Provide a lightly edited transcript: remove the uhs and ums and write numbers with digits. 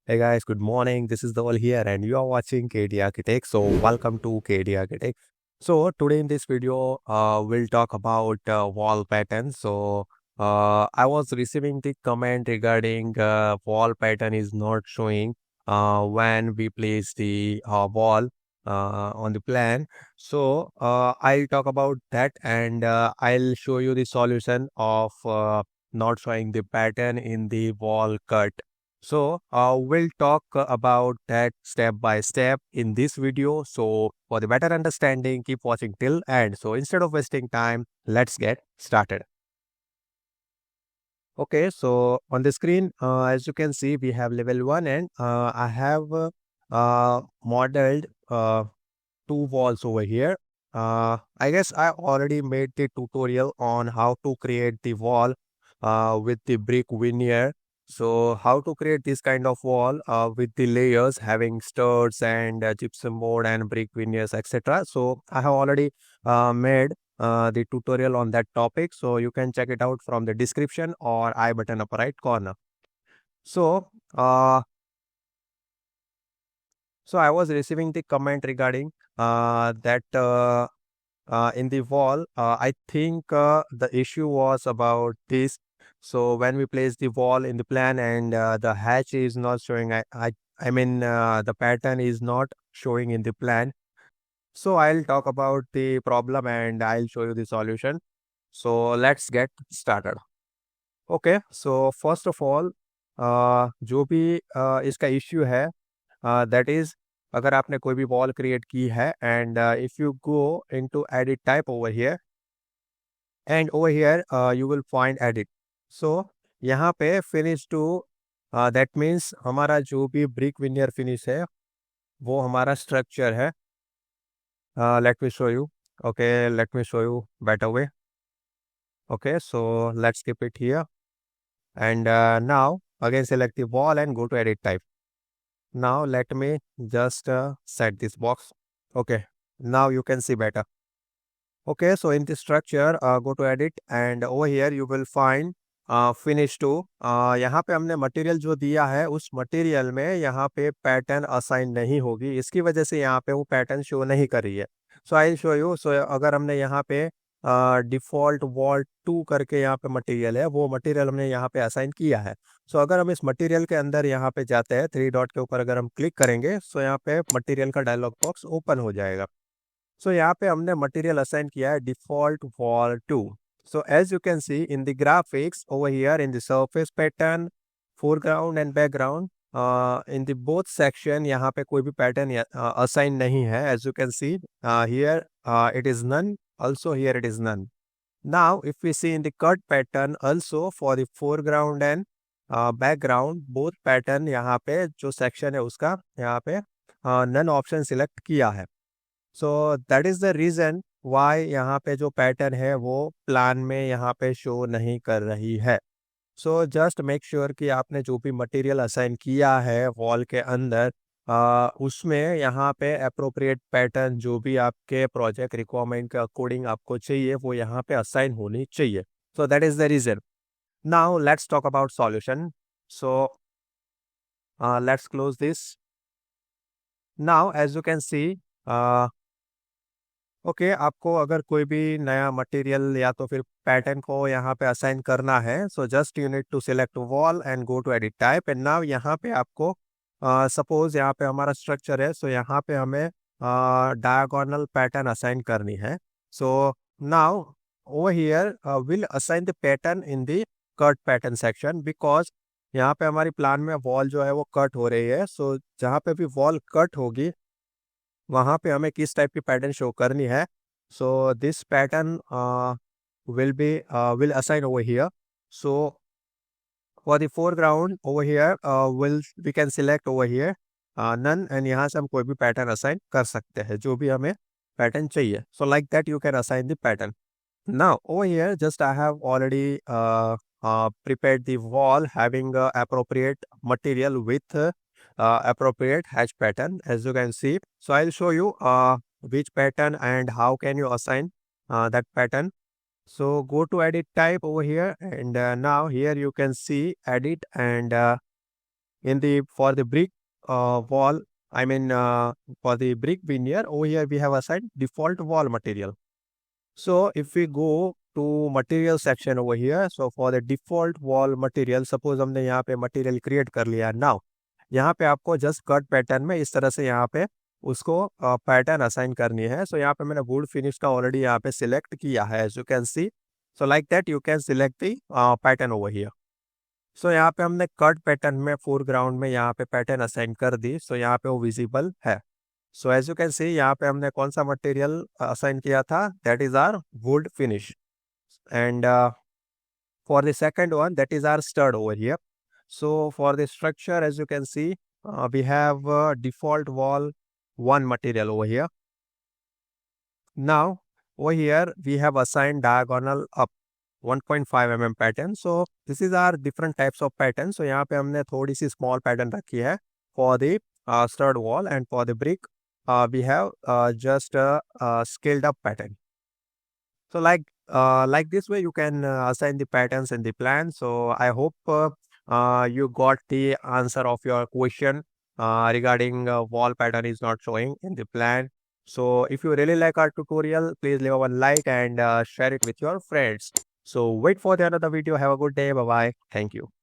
Hey guys, good morning. This is Dawal here, and you are watching KD Architect. So, welcome to KD Architect. So, today in this video, we'll talk about wall patterns. I was receiving the comment regarding wall pattern is not showing when we place the wall on the plan. I'll talk about that, and I'll show you the solution of not showing the pattern in the wall cut. We'll talk about that step by step in this video. So, for the better understanding, keep watching till end. So, instead of wasting time, let's get started. Okay, so on the screen, as you can see, we have level 1 and I have modeled two walls over here. I guess I already made the tutorial on how to create the wall with the brick veneer. So how to create this kind of wall with the layers having studs and gypsum board and brick veneers, etc. So I have already made the tutorial on that topic. So you can check it out from the description or I button upper right corner. So uh, so I was receiving the comment regarding that in the wall. I think the issue was about this. So when we place the wall in the plan and the hatch is not showing, I mean the pattern is not showing in the plan. So I'll talk about the problem and I'll show you the solution. So let's get started. Okay, so first of all, जो भी इसका issue है that is अगर आपने कोई भी wall create की है and if you go into edit type over here and over here you will find edit सो यहाँ पे फिनिश टू दैट मीन्स हमारा जो भी ब्रिक विनियर फिनिश है वो हमारा स्ट्रक्चर है let me show you okay let me show you better way okay so let's keep it here and now again select the wall and go to edit type. Now let me just set this box. Okay, now you can see better. Okay, so in the structure go to edit and over here you will find finish to. यहाँ पे हमने material जो दिया है उस material में यहाँ पे पैटर्न असाइन नहीं होगी, इसकी वजह से यहाँ पे वो पैटर्न शो नहीं कर रही है. सो आई शो यू. सो अगर हमने यहाँ पे डिफॉल्ट वॉल 2 करके यहाँ पे मटेरियल है, वो मटेरियल हमने यहाँ पे असाइन किया है. सो अगर हम इस मटेरियल के अंदर यहाँ पे जाते हैं, 3 डॉट के ऊपर अगर हम क्लिक करेंगे सो यहाँ पे मटेरियल का डायलॉग बॉक्स ओपन हो जाएगा. सो यहाँ पे हमने मटेरियल असाइन किया है default wall 2. So as you can see in the graphics over here in the surface pattern, foreground and background, in the both section यहाँ पे कोई भी pattern assign नहीं है. As you can see here it is none, also here it is none. Now if we see in the cut pattern also for the foreground and background both pattern यहाँ पे जो section है उसका यहाँ पे none option select किया है. So that is the reason why यहाँ पे जो पैटर्न है वो प्लान में यहाँ पे शो नहीं कर रही है. सो जस्ट मेक श्योर कि आपने जो भी मटेरियल असाइन किया है वॉल के अंदर उसमें यहाँ पे अप्रोप्रिएट पैटर्न जो भी आपके प्रोजेक्ट रिक्वायरमेंट के अकॉर्डिंग आपको चाहिए वो यहाँ पे असाइन होनी चाहिए. So that is the reason. Now let's talk about solution. So let's close this. Now as you can see okay आपको अगर कोई भी नया मटेरियल या तो फिर पैटर्न को यहाँ पे असाइन करना है so just you need to select wall and go to edit type and now यहाँ पे आपको सपोज यहाँ पे हमारा स्ट्रक्चर है सो यहाँ पे हमें डायगोनल पैटर्न असाइन करनी है. So now over here will assign the pattern in the cut pattern section because यहाँ पे हमारी प्लान में वॉल जो है वो कट हो रही है. सो जहाँ पे भी वॉल कट होगी वहाँ पे हमें किस टाइप की पैटर्न शो करनी है. So this pattern will assign over here. So for the foreground over here will we can select over here none and यहाँ से हम कोई भी पैटर्न असाइन कर सकते हैं जो भी हमें पैटर्न चाहिए. सो like that you can assign the pattern. Now over here just I have already prepared the wall having appropriate material with appropriate hatch pattern as you can see. So I'll show you which pattern and how can you assign that pattern. So go to edit type over here and now here you can see edit and for the brick wall, I mean for the brick veneer, over here we have assigned default wall material. So if we go to material section over here, so for the default wall material, suppose हमने यहाँ पे material create कर लिया. Now यहाँ पे आपको just cut pattern में इस तरह से यहाँ पे उसको पैटर्न असाइन करनी है. सो यहाँ पे मैंने वुड फिनिश का ऑलरेडी यहाँ पे सिलेक्ट किया है, as you can see. So like that you can select the pattern over here. सो यहाँ पे हमने कट पैटर्न में फोरग्राउंड में यहाँ पे पैटर्न असाइन कर दी. सो यहाँ पे वो विजिबल है. So as you can see यहाँ पे हमने कौन सा मटेरियल असाइन किया था, that is our wood finish. And for the second one, that is our stud over here. So for the structure, as you can see, we have default wall one material over here. Now over here we have assigned diagonal up 1.5 mm pattern. So this is our different types of pattern. So यहाँ पे हमने थोड़ी सी small pattern रखी है for the stud wall, and for the brick we have just a scaled up pattern. So like this way you can assign the patterns in the plan. So I hope you got the answer of your question regarding wall pattern is not showing in the plan. So if you really like our tutorial, please leave one like and share it with your friends. So wait for the another video. Have a good day. Bye bye. Thank you.